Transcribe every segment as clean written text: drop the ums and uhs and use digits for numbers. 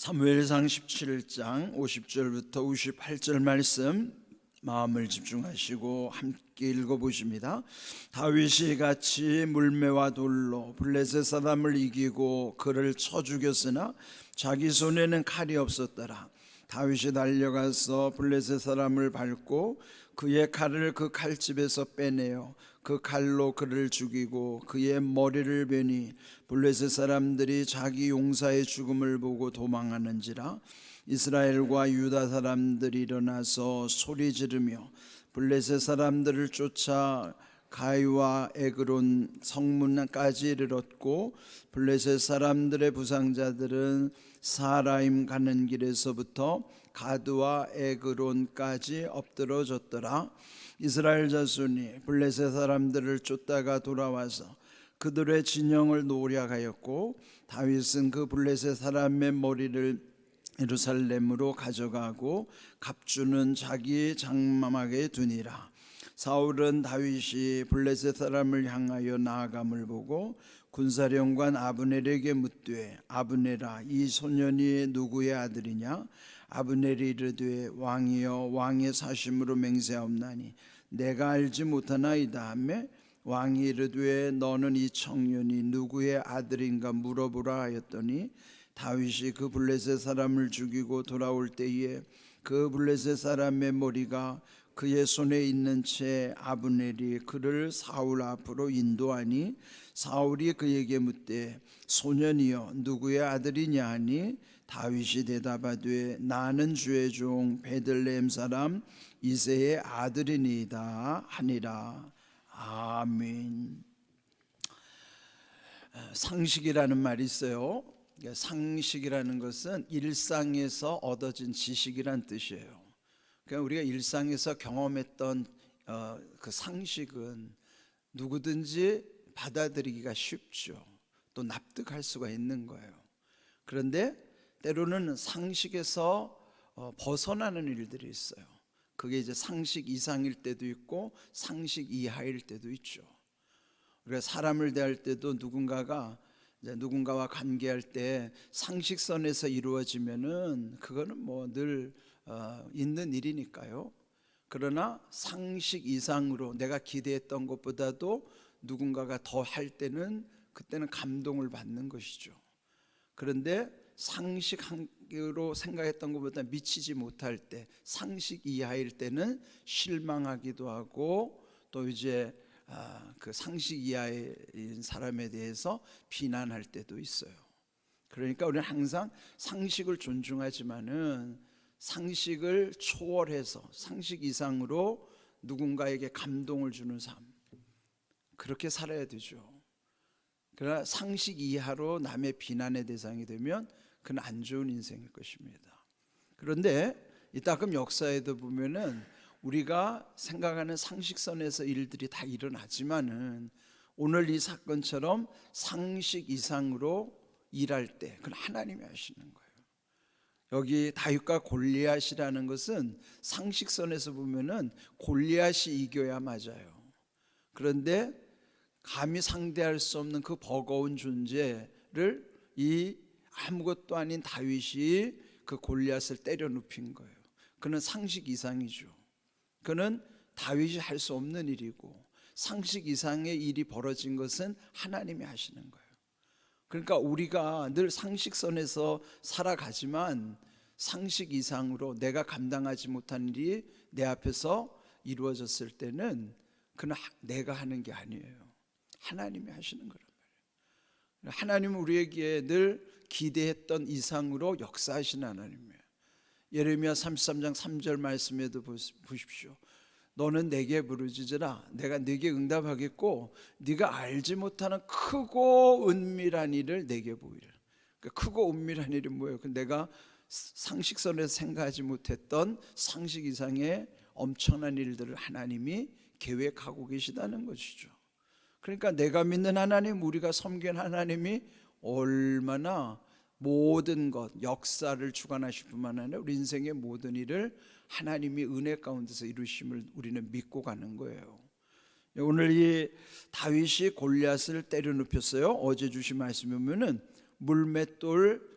사무엘상 17장 50절부터 58절 말씀 마음을 집중하시고 함께 읽어보십니다. 다윗이 같이 물매와 돌로 블레셋 사람을 이기고 그를 쳐 죽였으나 자기 손에는 칼이 없었더라. 다윗이 달려가서 블레셋 사람을 밟고 그의 칼을 그 칼집에서 빼내어 그 칼로 그를 죽이고 그의 머리를 베니 블레셋 사람들이 자기 용사의 죽음을 보고 도망하는지라. 이스라엘과 유다 사람들이 일어나서 소리 지르며 블레셋 사람들을 쫓아 가이와 에그론 성문까지 이르렀고 블레셋 사람들의 부상자들은 사라임 가는 길에서부터 가드와 에그론까지 엎드러졌더라. 이스라엘 자손이 블레셋 사람들을 쫓다가 돌아와서 그들의 진영을 노략하였고 다윗은 그 블레셋 사람의 머리를 예루살렘으로 가져가고 갑주는 자기 장막에 두니라. 사울은 다윗이 블레셋 사람을 향하여 나아감을 보고 군사령관 아브넬에게 묻되 아브넬아, 이 소년이 누구의 아들이냐? 아브넬이 이르되 왕이여, 왕의 사심으로 맹세하옵나니 내가 알지 못하나이다 하매 왕이 이르되 너는 이 청년이 누구의 아들인가 물어보라 하였더니 다윗이 그 블레셋 사람을 죽이고 돌아올 때에 그 블레셋 사람의 머리가 그의 손에 있는 채 아브넬이 그를 사울 앞으로 인도하니 사울이 그에게 묻되 소년이여 누구의 아들이냐 하니 다윗이 대답하되 나는 주의 종 베들레헴 사람 이새의 아들이니이다 하니라. 아멘. 상식이라는 말이 있어요. 상식이라는 것은 일상에서 얻어진 지식이란 뜻이에요. 그러니까 우리가 일상에서 경험했던 그 상식은 누구든지 받아들이기가 쉽죠. 또 납득할 수가 있는 거예요. 그런데 때로는 상식에서 벗어나는 일들이 있어요. 그게 이제 상식 이상일 때도 있고 상식 이하일 때도 있죠. 우리가 사람을 대할 때도 누군가가 이제 누군가와 관계할 때 상식선에서 이루어지면은 그거는 뭐 늘 있는 일이니까요. 그러나 상식 이상으로 내가 기대했던 것보다도 누군가가 더 할 때는 그때는 감동을 받는 것이죠. 그런데 상식으로 생각했던 것보다 미치지 못할 때, 상식 이하일 때는 실망하기도 하고 또 이제 그 상식 이하인 사람에 대해서 비난할 때도 있어요. 그러니까 우리는 항상 상식을 존중하지만은 상식을 초월해서 상식 이상으로 누군가에게 감동을 주는 삶, 그렇게 살아야 되죠. 그러나 상식 이하로 남의 비난의 대상이 되면 그건 안 좋은 인생일 것입니다. 그런데 이따금 역사에도 보면은 우리가 생각하는 상식선에서 일들이 다 일어나지만은 오늘 이 사건처럼 상식 이상으로 일할 때 그건 하나님이 하시는 거예요. 여기 다윗과 골리앗이라는 것은 상식선에서 보면은 골리앗이 이겨야 맞아요. 그런데 감히 상대할 수 없는 그 버거운 존재를 이 아무것도 아닌 다윗이 그 골리앗을 때려 눕힌 거예요. 그는 상식 이상이죠. 그는 다윗이 할 수 없는 일이고 상식 이상의 일이 벌어진 것은 하나님이 하시는 거예요. 그러니까 우리가 늘 상식선에서 살아가지만 상식 이상으로 내가 감당하지 못한 일이 내 앞에서 이루어졌을 때는 그는 내가 하는 게 아니에요. 하나님이 하시는 거란 말이에요. 하나님은 우리에게 늘 기대했던 이상으로 역사하시는 하나님이에요. 예레미야 33장 3절 말씀에도 보십시오. 너는 내게 부르짖으라 내가 네게 응답하겠고 네가 알지 못하는 크고 은밀한 일을 내게 보이라. 그러니까 크고 은밀한 일이 뭐예요? 내가 상식선에서 생각하지 못했던 상식 이상의 엄청난 일들을 하나님이 계획하고 계시다는 것이죠. 그러니까 내가 믿는 하나님, 우리가 섬기는 하나님이 얼마나 모든 것, 역사를 주관하실 뿐만 아니라 우리 인생의 모든 일을 하나님이 은혜 가운데서 이루심을 우리는 믿고 가는 거예요. 오늘 이 다윗이 골리앗을 때려 눕혔어요. 어제 주신 말씀이 보면은 물맷돌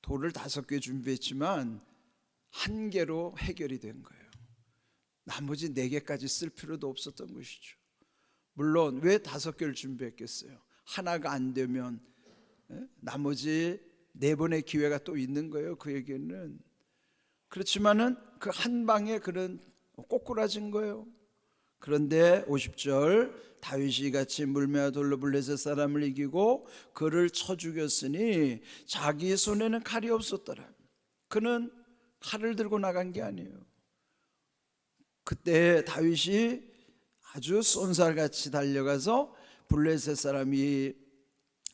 돌을 5개 준비했지만 1개로 해결이 된 거예요. 나머지 4개까지 쓸 필요도 없었던 것이죠. 물론 왜 5개를 준비했겠어요? 하나가 안 되면 나머지 4번의 기회가 또 있는 거예요, 그에게는. 그렇지만은 그 한 방에 그는 꼬꾸라진 거예요. 그런데 50절, 다윗이 이같이 물매와 돌로 블레셋 사람을 이기고 그를 쳐 죽였으니 자기 손에는 칼이 없었더라. 그는 칼을 들고 나간 게 아니에요. 그때 다윗이 아주 쏜살같이 달려가서 블레셋 사람이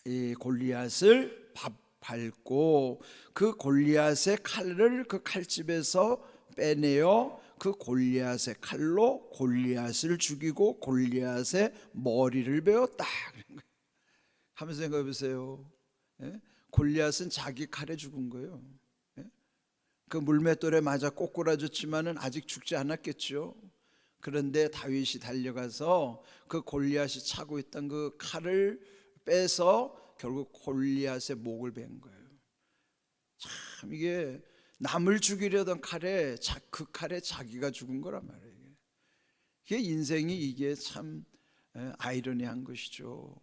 이 골리앗을 밟고 그 골리앗의 칼을 그 칼집에서 빼내어 그 골리앗의 칼로 골리앗을 죽이고 골리앗의 머리를 베었다. 하면서 생각해 보세요. 골리앗은 자기 칼에 죽은 거예요. 그 물맷돌에 맞아 꼬꾸라졌지만은 아직 죽지 않았겠죠. 그런데 다윗이 달려가서 그 골리앗이 차고 있던 그 칼을 빼서 결국 골리앗의 목을 벤 거예요. 참 이게 남을 죽이려던 칼에 그 칼에 자기가 죽은 거란 말이에요. 이게 인생이 이게 참 아이러니한 것이죠.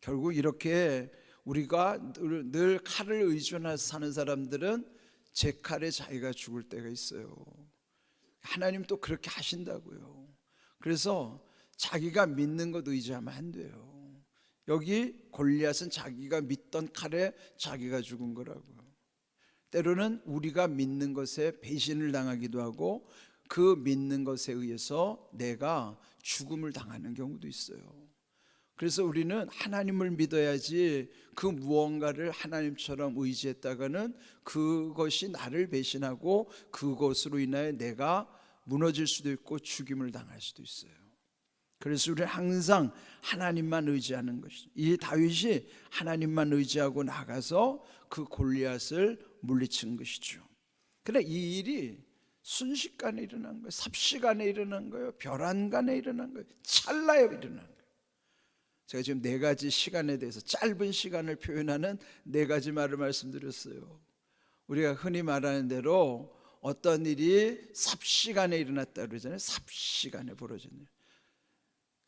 결국 이렇게 우리가 늘 칼을 의존해서 사는 사람들은 제 칼에 자기가 죽을 때가 있어요. 하나님 또 그렇게 하신다고요. 그래서 자기가 믿는 것 의지하면 안 돼요. 여기 골리앗은 자기가 믿던 칼에 자기가 죽은 거라고요. 때로는 우리가 믿는 것에 배신을 당하기도 하고 그 믿는 것에 의해서 내가 죽음을 당하는 경우도 있어요. 그래서 우리는 하나님을 믿어야지 그 무언가를 하나님처럼 의지했다가는 그것이 나를 배신하고 그것으로 인하여 내가 무너질 수도 있고 죽임을 당할 수도 있어요. 그래서 우리는 항상 하나님만 의지하는 것이죠. 이 다윗이 하나님만 의지하고 나가서 그 골리앗을 물리친 것이죠. 그런데 이 일이 순식간에 일어난 거예요. 삽시간에 일어난 거예요. 벼란간에 일어난 거예요. 찰나에 일어난 거예요. 제가 지금 4가지 시간에 대해서 짧은 시간을 표현하는 4가지 말을 말씀드렸어요. 우리가 흔히 말하는 대로 어떤 일이 삽시간에 일어났다 그러잖아요. 삽시간에 벌어진 일.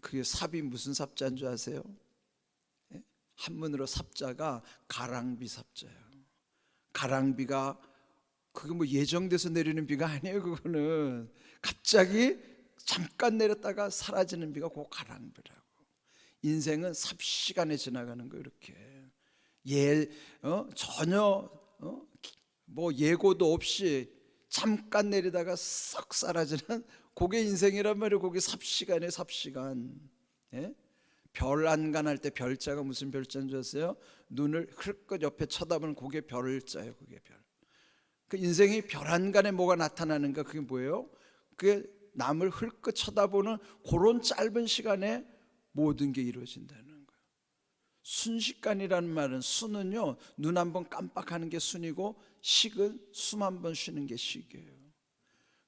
그게 삽이 무슨 삽자인 줄 아세요? 한문으로 삽자가 가랑비 삽자예요. 가랑비가 그게 뭐 예정돼서 내리는 비가 아니에요. 그거는 갑자기 잠깐 내렸다가 사라지는 비가 그 가랑비라고. 인생은 삽시간에 지나가는 거예요. 이렇게 전혀 뭐 예고도 없이 잠깐 내리다가 썩 사라지는 그게 인생이란 말이에요. 그게 삽시간에 삽시간. 별 안간할 때 별자가 무슨 별자인 줄 아세요? 눈을 흘끗 옆에 쳐다보는 그게 별자예요. 그게 별. 그 인생이 별 안간에 뭐가 나타나는가? 그게 뭐예요? 그게 남을 흘끗 쳐다보는 그런 짧은 시간에 모든 게 이루어진다는 거예요. 순식간이라는 말은 순은요 눈 한 번 깜빡하는 게 순이고 식은 숨 한 번 쉬는 게 식이에요.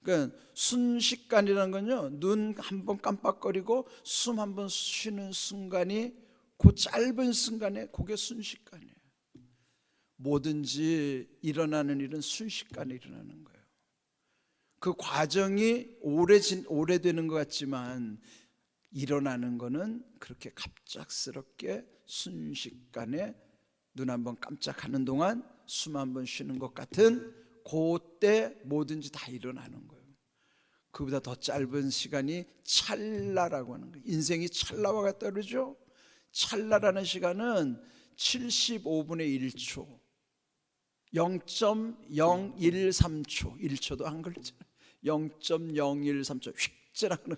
그러니까 순식간이라는 건요 눈 한 번 깜빡거리고 숨 한 번 쉬는 순간이 그 짧은 순간에 그게 순식간이에요. 뭐든지 일어나는 일은 순식간에 일어나는 거예요. 그 과정이 오래되는 것 같지만 일어나는 거는 그렇게 갑작스럽게 순식간에 눈 한 번 깜짝하는 동안 숨 한 번 쉬는 것 같은 그때 뭐든지 다 일어나는 거예요. 그보다 더 짧은 시간이 찰나라고 하는 거예요. 인생이 찰나와 같다 그러죠. 찰나라는 시간은 75분의 1초 0.013초 1초도 안 걸리잖아요. 0.013초 휙 지나가는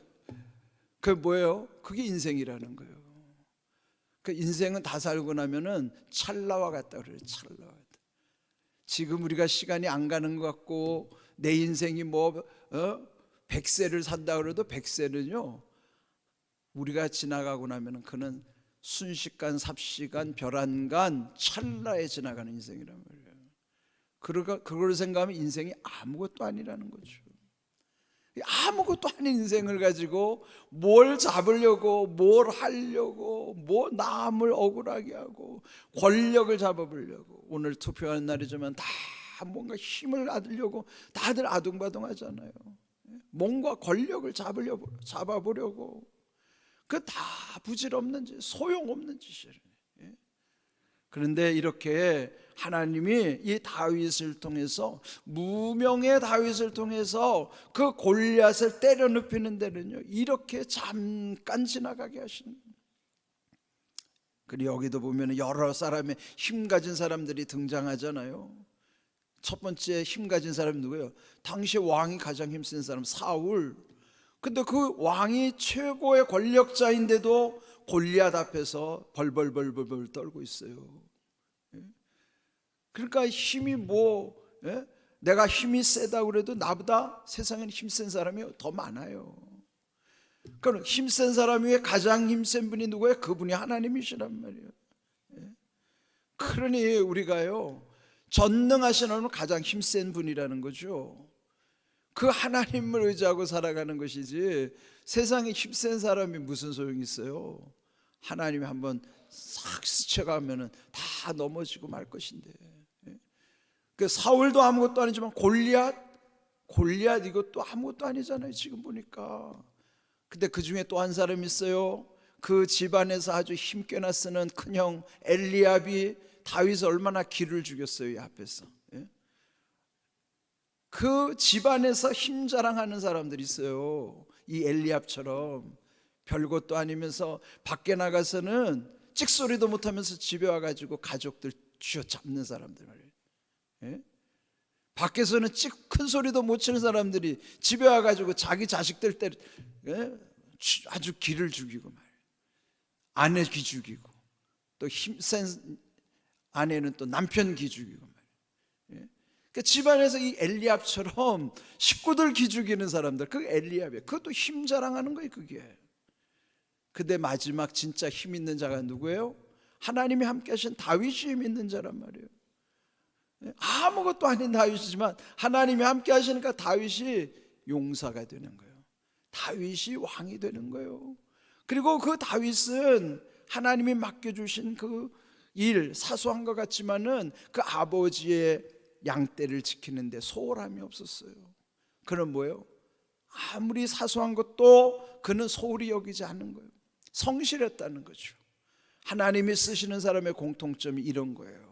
그게 뭐예요? 그게 인생이라는 거예요. 그 인생은 다 살고 나면은 찰나와 같다 그래요. 찰나와 같다. 지금 우리가 시간이 안 가는 것 같고 내 인생이 100세를 산다 그래도 100세는요 우리가 지나가고 나면은 그는 순식간 삽시간 별안간 찰나에 지나가는 인생이란 말이에요. 그걸 생각하면 인생이 아무것도 아니라는 거죠. 아무것도 아닌 인생을 가지고 뭘 잡으려고, 뭘 하려고, 뭐 남을 억울하게 하고 권력을 잡아보려고. 오늘 투표하는 날이지만 다 뭔가 힘을 얻으려고 다들 아둥바둥 하잖아요. 뭔가 권력을 잡아보려고. 그 다 부질없는 짓, 소용없는 짓이에요. 그런데 이렇게 하나님이 이 다윗을 통해서, 무명의 다윗을 통해서 그 골리앗을 때려 눕히는 데는요, 이렇게 잠깐 지나가게 하시는 거예요. 그리고 여기도 보면 여러 사람의 힘 가진 사람들이 등장하잖아요. 첫 번째 힘 가진 사람이 누구예요? 당시 왕이 가장 힘센 사람 사울. 근데 그 왕이 최고의 권력자인데도 골리앗 앞에서 벌벌벌벌 떨고 있어요. 그러니까 힘이 내가 힘이 세다고 그래도 나보다 세상에는 힘센 사람이 더 많아요. 그럼 힘센 사람 위에 가장 힘센 분이 누구예요? 그분이 하나님이시란 말이에요. 그러니 우리가요, 전능하신 하나님은 가장 힘센 분이라는 거죠. 그 하나님을 의지하고 살아가는 것이지, 세상에 힘센 사람이 무슨 소용이 있어요? 하나님이 한번 싹 스쳐가면은 다 넘어지고 말 것인데. 그 사울도 아무것도 아니지만 골리앗 이것도 아무것도 아니잖아요, 지금 보니까. 근데 그 중에 또 한 사람이 있어요. 그 집안에서 아주 힘께나 쓰는 큰형 엘리압이 다윗을 얼마나 기를 죽였어요, 이 앞에서. 그 집안에서 힘 자랑하는 사람들이 있어요. 이 엘리압처럼 별것도 아니면서 밖에 나가서는 찍소리도 못하면서 집에 와가지고 가족들 쥐어잡는 사람들 말이에요. 밖에서는 큰 소리도 못 치는 사람들이 집에 와가지고 자기 자식들 때 아주 기를 죽이고 말이에요. 아내 기 죽이고, 또 힘센 아내는 또 남편 기 죽이고 말이에요. 그 집안에서 이 엘리압처럼 식구들 기 죽이는 사람들, 그 엘리압이에요. 그것도 힘 자랑하는 거예요, 그게. 근데 마지막 진짜 힘 있는 자가 누구예요? 하나님이 함께 하신 다윗이 힘 있는 자란 말이에요. 아무것도 아닌 다윗이지만 하나님이 함께 하시니까 다윗이 용사가 되는 거예요. 다윗이 왕이 되는 거예요. 그리고 그 다윗은 하나님이 맡겨주신 그 일, 사소한 것 같지만은 그 아버지의 양떼를 지키는데 소홀함이 없었어요. 그는 뭐예요? 아무리 사소한 것도 그는 소홀히 여기지 않는 거예요. 성실했다는 거죠. 하나님이 쓰시는 사람의 공통점이 이런 거예요.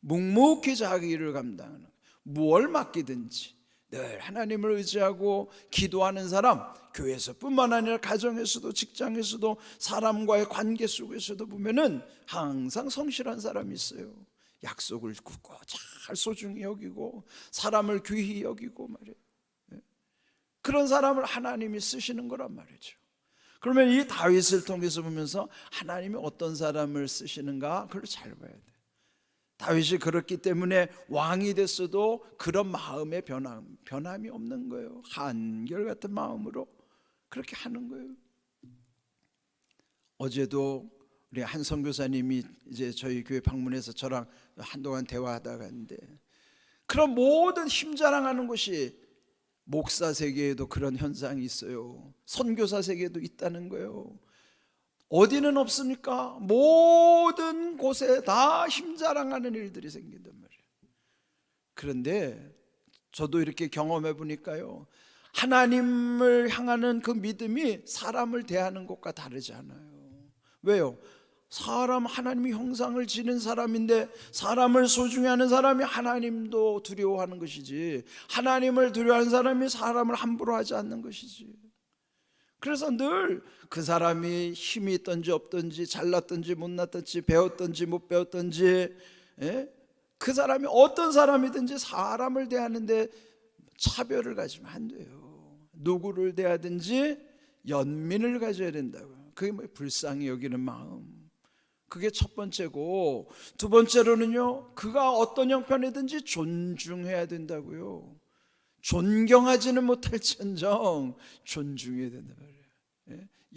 묵묵히 자기 일을 감당하는, 무엇을 맡기든지 늘 하나님을 의지하고 기도하는 사람, 교회에서 뿐만 아니라 가정에서도 직장에서도 사람과의 관계 속에서도 보면은 항상 성실한 사람이 있어요. 약속을 굳고 잘 소중히 여기고 사람을 귀히 여기고 말이에요. 그런 사람을 하나님이 쓰시는 거란 말이죠. 그러면 이 다윗을 통해서 보면서 하나님이 어떤 사람을 쓰시는가, 그걸 잘 봐야 돼요. 다윗이 그렇기 때문에 왕이 됐어도 그런 마음의 변함이 없는 거예요. 한결같은 마음으로 그렇게 하는 거예요. 어제도 우리 한 선교사님이 이제 저희 교회 방문해서 저랑 한동안 대화하다가 했는데, 그런 모든 힘 자랑하는 것이 목사 세계에도 그런 현상이 있어요. 선교사 세계에도 있다는 거예요. 어디는 없습니까? 모든 곳에 다 힘 자랑하는 일들이 생긴단 말이에요. 그런데 저도 이렇게 경험해 보니까요, 하나님을 향하는 그 믿음이 사람을 대하는 것과 다르지 않아요. 왜요? 하나님이 형상을 지닌 사람인데, 사람을 소중히 하는 사람이 하나님도 두려워하는 것이지, 하나님을 두려워하는 사람이 사람을 함부로 하지 않는 것이지. 그래서 늘 그 사람이 힘이 있든지 없든지, 잘났든지 못났든지, 배웠든지 못 배웠든지, 그 사람이 어떤 사람이든지 사람을 대하는데 차별을 가지면 안 돼요. 누구를 대하든지 연민을 가져야 된다고요. 그게 뭐 불쌍히 여기는 마음, 그게 첫 번째고, 두 번째로는요, 그가 어떤 형편이든지 존중해야 된다고요. 존경하지는 못할지언정 존중해야 된다 말이에요.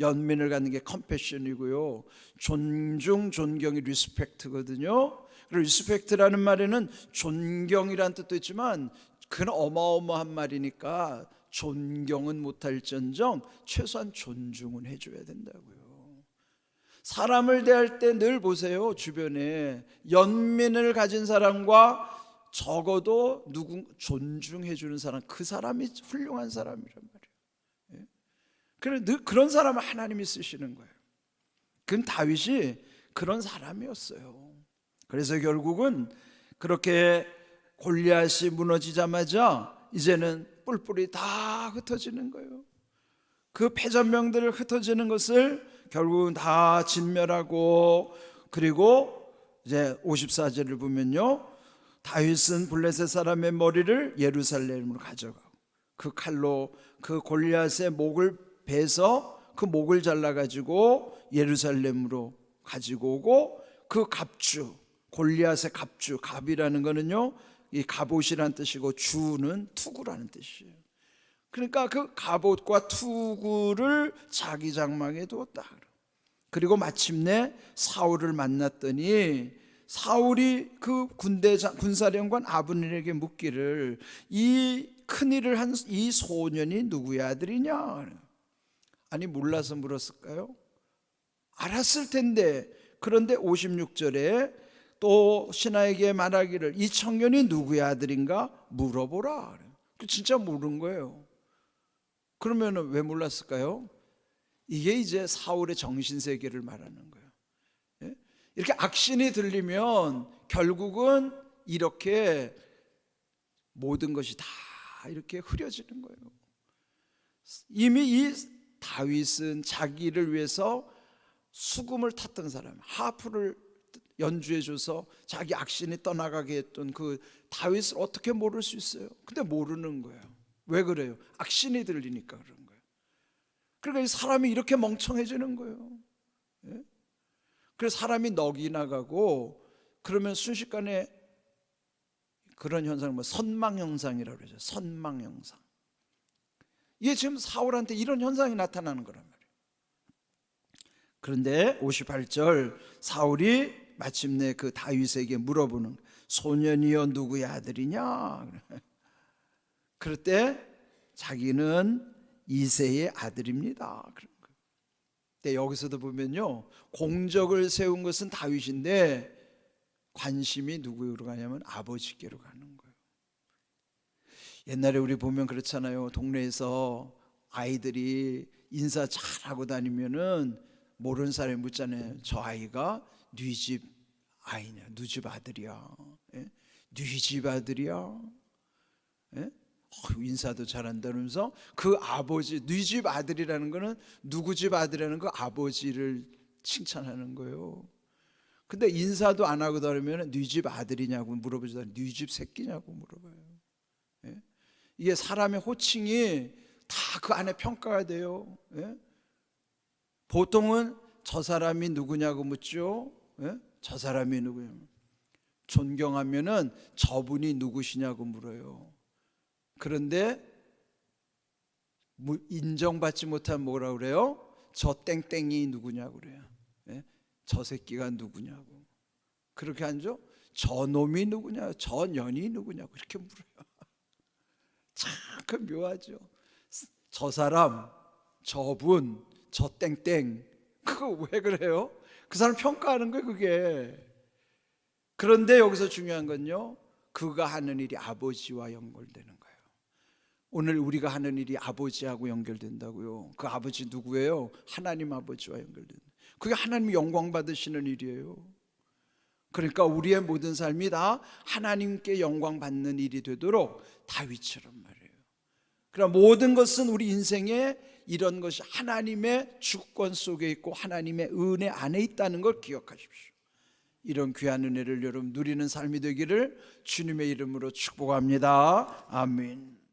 연민을 갖는 게 컴패션이고요, 존경이 리스펙트거든요. 그리고 리스펙트라는 말에는 존경이라는 뜻도 있지만 그건 어마어마한 말이니까 존경은 못할지언정 최소한 존중은 해줘야 된다고요. 사람을 대할 때 늘 보세요. 주변에 연민을 가진 사람과 적어도 누구 존중해주는 사람, 그 사람이 훌륭한 사람이란 말이에요. 그래, 늘 그런 사람을 하나님이 쓰시는 거예요. 그럼 다윗이 그런 사람이었어요. 그래서 결국은 그렇게 골리앗이 무너지자마자 이제는 뿔뿔이 다 흩어지는 거예요. 그 패전병들을 흩어지는 것을 결국은 다 진멸하고, 그리고 이제 54절을 보면요, 다윗은 블레셋 사람의 머리를 예루살렘으로 가져가고 그 칼로 그 골리앗의 목을 베서 그 목을 잘라가지고 예루살렘으로 가지고 오고, 그 갑주, 골리앗의 갑주, 갑이라는 거는요 이 갑옷이라는 뜻이고 주는 투구라는 뜻이에요. 그러니까 그 갑옷과 투구를 자기 장막에 두었다. 그리고 마침내 사울을 만났더니 사울이 그 군사령관 아브넬에게 묻기를 이 큰일을 한 이 소년이 누구의 아들이냐? 아니 몰라서 물었을까요? 알았을 텐데. 그런데 56절에 또 신하에게 말하기를 이 청년이 누구의 아들인가 물어보라. 진짜 모르는 거예요. 그러면 왜 몰랐을까요? 이게 이제 사울의 정신세계를 말하는 거예요. 이렇게 악신이 들리면 결국은 이렇게 모든 것이 다 이렇게 흐려지는 거예요. 이미 이 다윗은 자기를 위해서 수금을 탔던 사람, 하프를 연주해줘서 자기 악신이 떠나가게 했던 그 다윗을 어떻게 모를 수 있어요? 근데 모르는 거예요. 왜 그래요? 악신이 들리니까 그런 거예요. 그러니까 이 사람이 이렇게 멍청해지는 거예요. 그래서 사람이 넋이 나가고, 그러면 순식간에 그런 현상을 선망현상이라고 그러죠. 선망현상. 이게 지금 사울한테 이런 현상이 나타나는 거란 말이에요. 그런데 58절 사울이 마침내 그 다윗에게 물어보는, 소년이여 누구의 아들이냐? 그럴 때 자기는 이새의 아들입니다. 근데 여기서도 보면요, 공적을 세운 것은 다윗인데 관심이 누구로 가냐면 아버지께로 가는 거예요. 옛날에 우리 보면 그렇잖아요. 동네에서 아이들이 인사 잘하고 다니면은 모르는 사람이 묻잖아요. 저 아이가 네 집 아이냐, 누 집 아들이야, 네 집 아들이야, 인사도 잘한다면서 그 아버지, 네 집 아들이라는 거는 누구 집 아들이라는 거 아버지를 칭찬하는 거예요. 근데 인사도 안 하고 다니면 네 집 아들이냐고 물어보지도 않아요. 네 집 새끼냐고 물어봐요. 이게 사람의 호칭이 다 그 안에 평가가 돼요. 보통은 저 사람이 누구냐고 묻죠. 저 사람이 누구냐. 존경하면은 저분이 누구시냐고 물어요. 그런데 인정받지 못하면 뭐라 그래요? 저 땡땡이 누구냐고 그래요. 저 새끼가 누구냐고. 그렇게 하죠. 저 놈이 누구냐, 저 년이 누구냐고 이렇게 물어요. 참 그 묘하죠. 저 사람, 저분, 저 땡땡. 그거 왜 그래요? 그 사람 평가하는 거예요, 그게. 그런데 여기서 중요한 건요, 그가 하는 일이 아버지와 연결되는 거예요. 오늘 우리가 하는 일이 아버지하고 연결된다고요. 그 아버지 누구예요? 하나님 아버지와 연결된다. 그게 하나님이 영광 받으시는 일이에요. 그러니까 우리의 모든 삶이 다 하나님께 영광 받는 일이 되도록 다윗처럼 말이에요. 그러나 모든 것은 우리 인생에 이런 것이 하나님의 주권 속에 있고 하나님의 은혜 안에 있다는 걸 기억하십시오. 이런 귀한 은혜를 여러분 누리는 삶이 되기를 주님의 이름으로 축복합니다. 아멘.